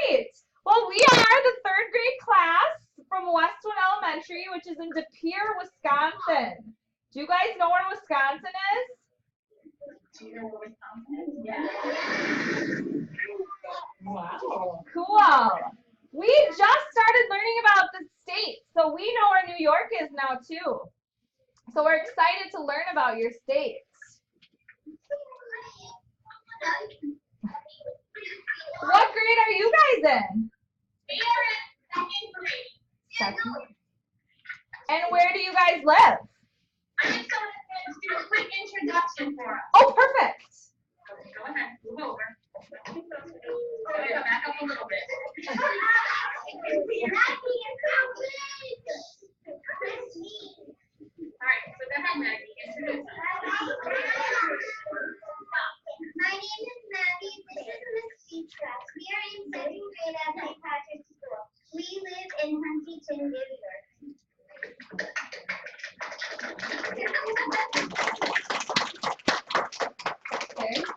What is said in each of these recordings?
right. Well, we are the third grade class from Westwood Elementary, which is in De Pere, Wisconsin. Do you guys know where Wisconsin is? Do you know where Wisconsin is? Yeah. Wow. Cool. We just started learning about the state, so we know where New York is now too. So we're excited to learn about your states. What grade are you guys in? We are in second grade. Second. And where do you guys live? I'm just going to do a quick introduction for us. Oh, perfect. Go ahead, move over. Back up a little bit. Alright, so go ahead, Maggie. Introduce us. My name is Maggie. This is Miss Seacrest. We are in second grade at St. Patrick's School. We live in Huntington, New York. Very good.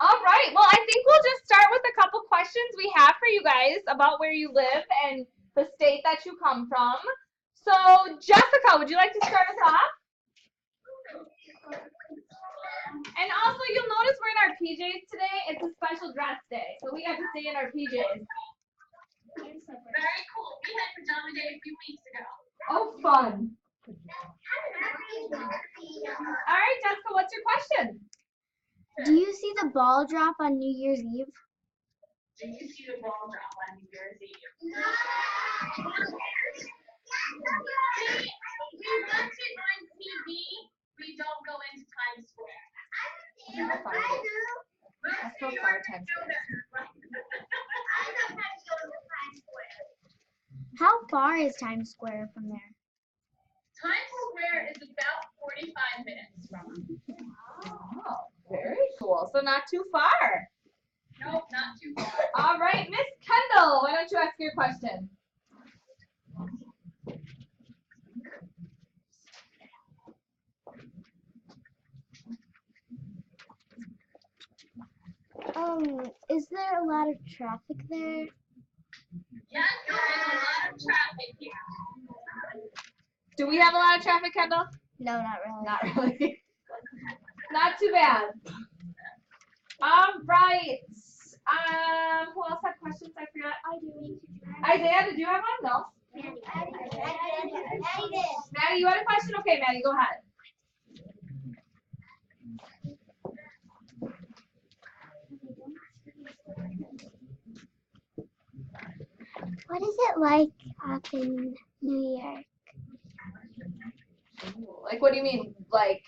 All right. Well, I think we'll just start with a couple questions we have for you guys about where you live and the state that you come from. So, Jessica, would you like to start us off? And also, you'll notice we're in our PJs today. It's a special dress day, so we got to stay in our PJs. Very cool. We had pajama day a few weeks ago. Oh, fun. All right, Jessica, what's your question? Do you see the ball drop on New Year's Eve? Do you see the ball drop on New Year's Eve? We watch it on TV. We don't go into Times Square. That's so far, Times Square. How far is Times Square from there? Times Square is about 45 minutes from us. Oh, very cool. So not too far. Nope, not too far. All right, Miss Kendall, why don't you ask your question? Is there a lot of traffic there? Yes, there is a lot of traffic here. Do we have a lot of traffic, Kendall? No, not really. Not really. Not too bad. All right. Who else had questions? I forgot. I do. Isaiah, did you have one? No. Maddie, you had a question? Okay, Maddie, go ahead. What is it like up in New York? Like, what do you mean? Like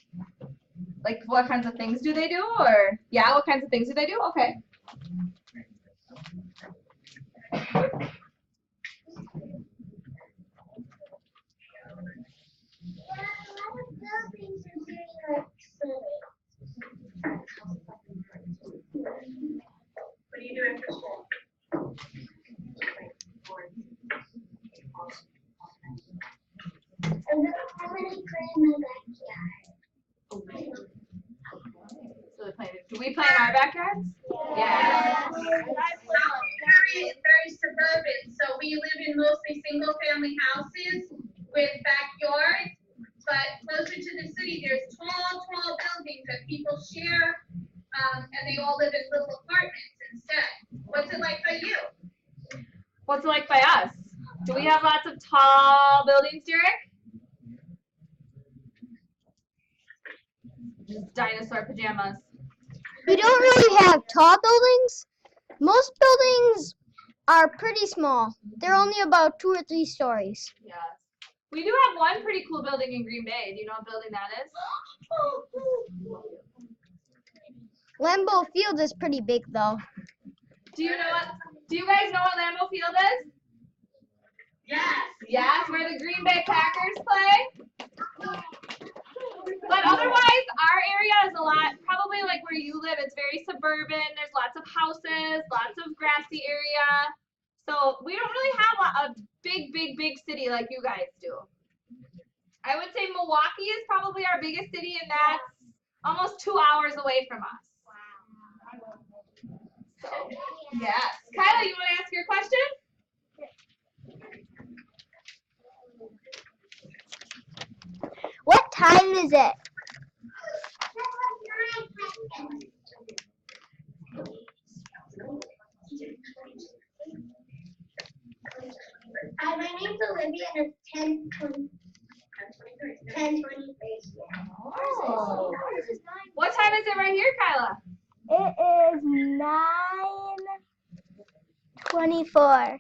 what kinds of things do they do? Or, yeah, what kinds of things do they do? Okay. What do you do after school? I'm gonna play in my backyard. So do we play in our backyards? Yeah. Very suburban. So we live in mostly single-family houses with backyards. But closer to the city, there's tall buildings that people share, and they all live in little apartments instead. What's it like by you? What's it like by us? Do we have lots of tall buildings, Derek? Just dinosaur pajamas. We don't really have tall buildings. Most buildings are pretty small. They're only about 2 or 3 stories. Yeah. We do have one pretty cool building in Green Bay. Do you know what building that is? Lambeau Field is pretty big though. Do you guys know what Lambeau Field is? Yes. Yes, where the Green Bay Packers play. But otherwise, our area is a lot, probably like where you live, it's very suburban. There's lots of houses, lots of grassy area. So we don't really have a big city like you guys do. I would say Milwaukee is probably our biggest city, and that's almost 2 hours away from us. So, yes. Kyla, you want to ask your question? What time is it? My name's Olivia and it's 10:20. 10:23. Oh. What time is it right here, Kyla? It is 9:24.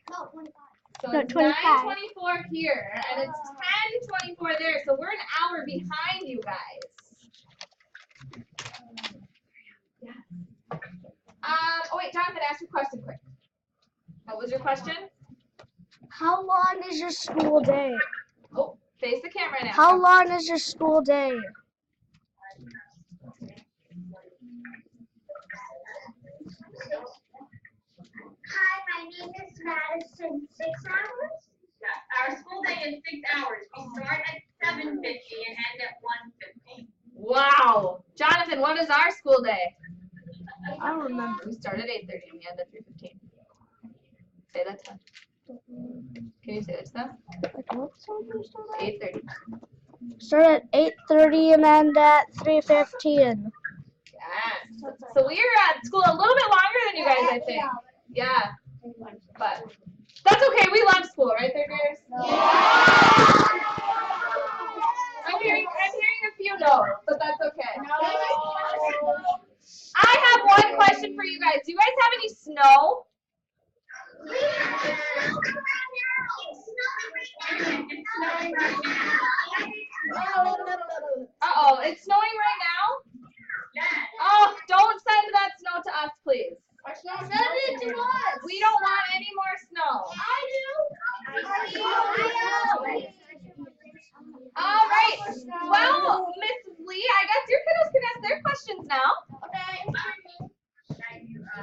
So No, it's 25. 9:24 here, and it's 10:24 there. So we're an hour behind you guys. Yes. Oh wait, Jonathan, ask your question quick. What was your question? How long is your school day? Oh, face the camera now. How long is your school day? Hi, my name is Madison. 6 hours? Yeah, our school day is 6 hours. We start at 7:50 and end at 1:50. Wow. Jonathan, what is our school day? I don't remember. We start at 8:30 and we end at 3:15. Say that to them. Can you say that to them? 8:30. Start at 8:30 and end at 3:15. Yes. So we are at school a little bit longer than you guys, I think. Yeah. But that's okay. We love school, right, third graders? I'm hearing a few no's, but that's okay. I have one question for you guys. Do you guys have any snow? Uh-oh, it's snowing right now? Oh, don't send that snow to us, please. Send it to us. We don't want any more snow. All right. Well, Miss Lee, I guess your kiddos can ask their questions now. Okay, I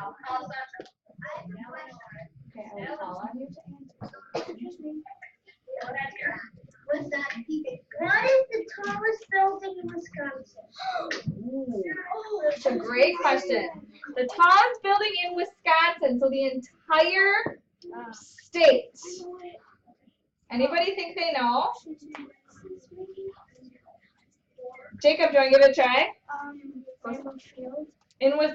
will call on you to answer. What's that? What is the tallest building in Wisconsin? That's a great question. The tallest building in Wisconsin, so the entire state. Anybody think they know? Jacob, do you want to give it a try? In Lambeau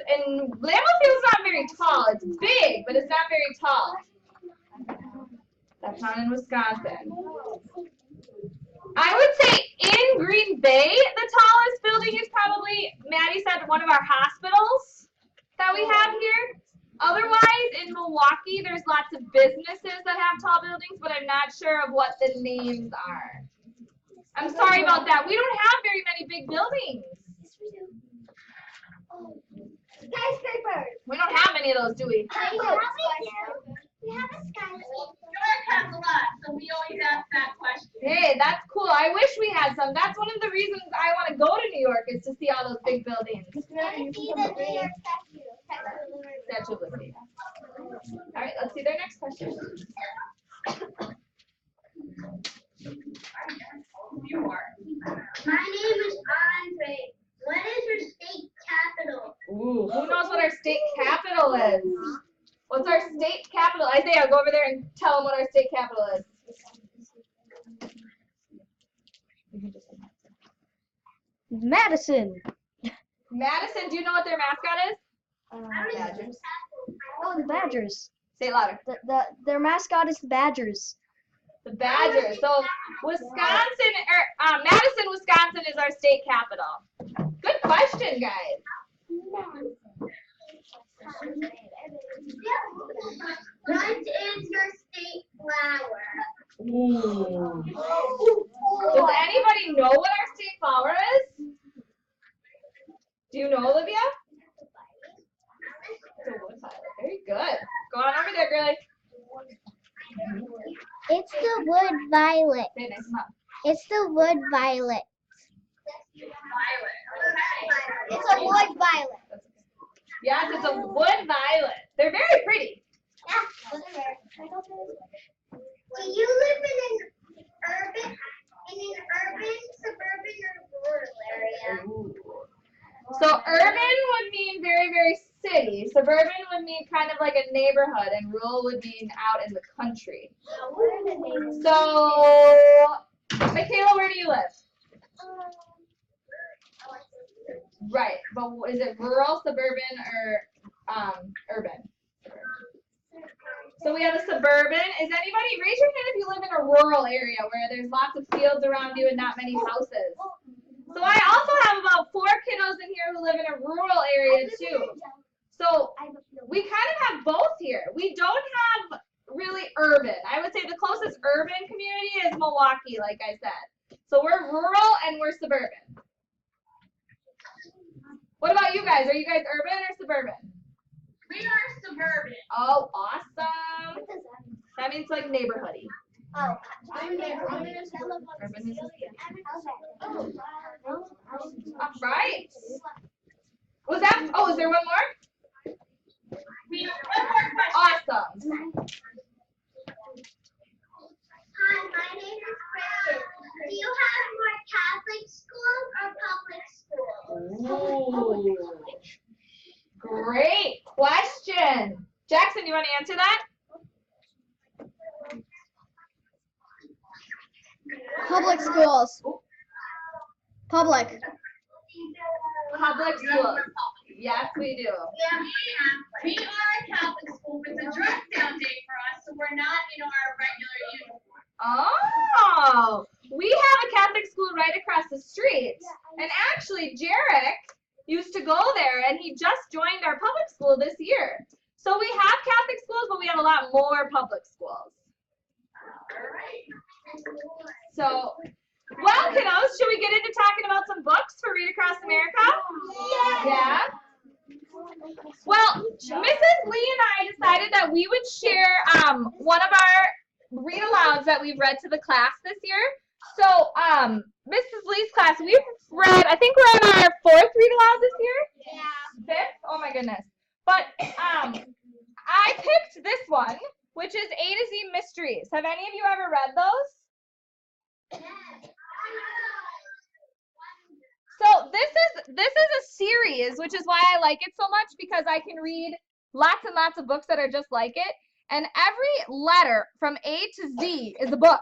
Field's not very tall. It's big, but it's not very tall. That's not in Wisconsin. I would say in Green Bay, the tallest building is probably, Maddie said, one of our hospitals that we have here. Otherwise, in Milwaukee, there's lots of businesses that have tall buildings, but I'm not sure of what the names are. I'm sorry about that. We don't have very many big buildings. Skyscrapers. We don't have many of those, do we? We have a skyscraper. York has a lot, so we always ask that question. Hey, that's cool. I wish we had some. That's one of the reasons I want to go to New York is to see all those big buildings. See the New York Statue of Liberty. All right, let's see their next question. You are. My name is Andre. What is your state capital? Ooh, who knows what our state capital is? What's our state capital? Isaiah, go over there and tell them what our state capital is. Madison. Madison, do you know what their mascot is? Badgers. Oh, the Badgers. Say it louder. Their mascot is the Badgers. The Badgers. So Madison, Wisconsin is our state capital. Good question, guys. What is your state flower? Ooh. Does anybody know what our state flower is? Do you know, Olivia? It's a wood violet. Very good. Go on over there, girlie. It's the wood violet. Say it nice and loud. It's the wood violet. Violet. It's a wood violet. Yes, it's a wood violet. They're very pretty. Yeah. Do you live in an urban, suburban, or rural area? So urban would mean very, very city. Suburban would mean kind of like a neighborhood, and rural would mean out in the country. Where are the neighbors? So, Michaela, where do you live? Right, but is it rural, suburban, or urban? So we have a suburban. Is anybody, raise your hand if you live in a rural area where there's lots of fields around you and not many houses. So I also have about 4 kiddos in here who live in a rural area too. So we kind of have both here. We don't have really urban. I would say the closest urban community is Milwaukee, like I said. So we're rural and we're suburban. What about you guys? Are you guys urban or suburban? We are suburban. Oh, awesome. What does that mean? That means like neighborhoody. Oh, Urban is all right. Was that? Oh, is there one more? We have one more question. Awesome. Hi, my name is Kristen. Do you have more Catholic schools or public schools? Ooh. Great question. Jackson, you want to answer that? Public schools. Public. Public schools. Yes, we do. Yeah, we are a Catholic school, but it's a dress down day for us, so we're not in our regular uniform. Oh, we have a Catholic school right across the street. And actually, Jarek used to go there, and he just joined our public school this year. So we have Catholic schools, but we have a lot more public schools. So, well, kiddos, should we get into talking about some books for Read Across America? Yeah. Well, Mrs. Lee and I decided that we would share one of our read-alouds that we've read to the class this year. So, Mrs. Lee's class, we've read, I think we're on our 4th read-aloud this year? Yeah. 5th? Oh my goodness. But I picked this one, which is A to Z Mysteries. Have any of you ever read those? So this is a series, which is why I like it so much, because I can read lots and lots of books that are just like it. And every letter from A to Z is a book.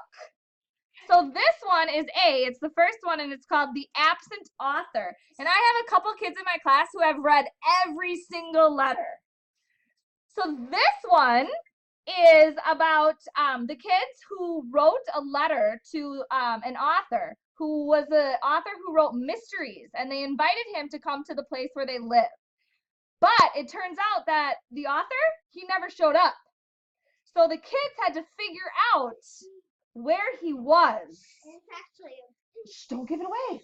So this one is A, it's the first one, and it's called The Absent Author. And I have a couple kids in my class who have read every single letter. So this one is about the kids who wrote a letter to an author who was an author who wrote mysteries, and they invited him to come to the place where they live. But it turns out that the author, he never showed up. So the kids had to figure out where he was. It's actually Shh, don't give it away.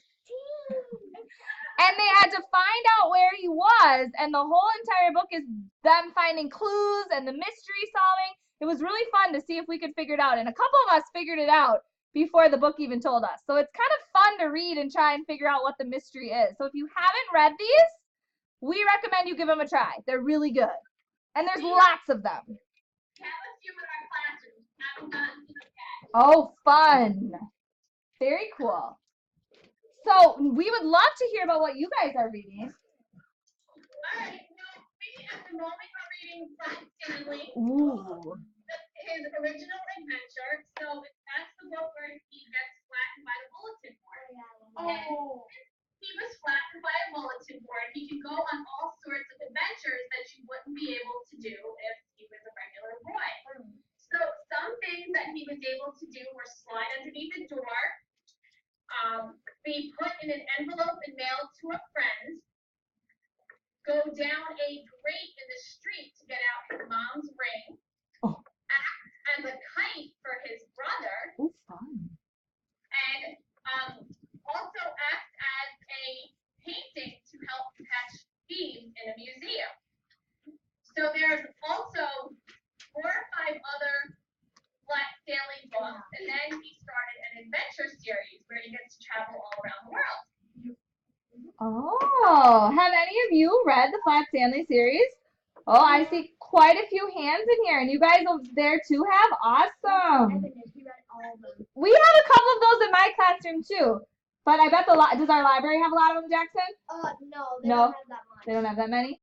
And they had to find out where he was, and the whole entire book is them finding clues and the mystery solving. It was really fun to see if we could figure it out, and a couple of us figured it out before the book even told us. So it's kind of fun to read and try and figure out what the mystery is. So if you haven't read these, we recommend you give them a try. They're really good. And there's lots of them. We have a few in our classroom. Haven't gotten to them yet. Oh, fun. Very cool. So we would love to hear about what you guys are reading. All right. Well, we at the moment are reading Flat Stanley, Ooh. his original adventure. So that's the book where he gets flattened by the bulletin board. And he was flattened by a bulletin board. He could go on all sorts of adventures that you wouldn't be able to do if he was a regular boy. So some things that he was able to do were slide underneath a door, be put in an envelope and mailed to a friend, go down a grate in the street to get out his mom's ring, act as a kite for his brother, Oh, fun. and also act as a painting to help catch thieves in a museum. So there's also 4 or 5 other Flat Stanley books, and then he started an adventure series where he gets to travel all around the world. Oh, have any of you read the Flat Stanley series? Oh, I see quite a few hands in here, and you guys over there too have? Awesome. We have a couple of those in my classroom too, but I bet does our library have a lot of them, Jackson? no, they No. don't have that much. They don't have that many?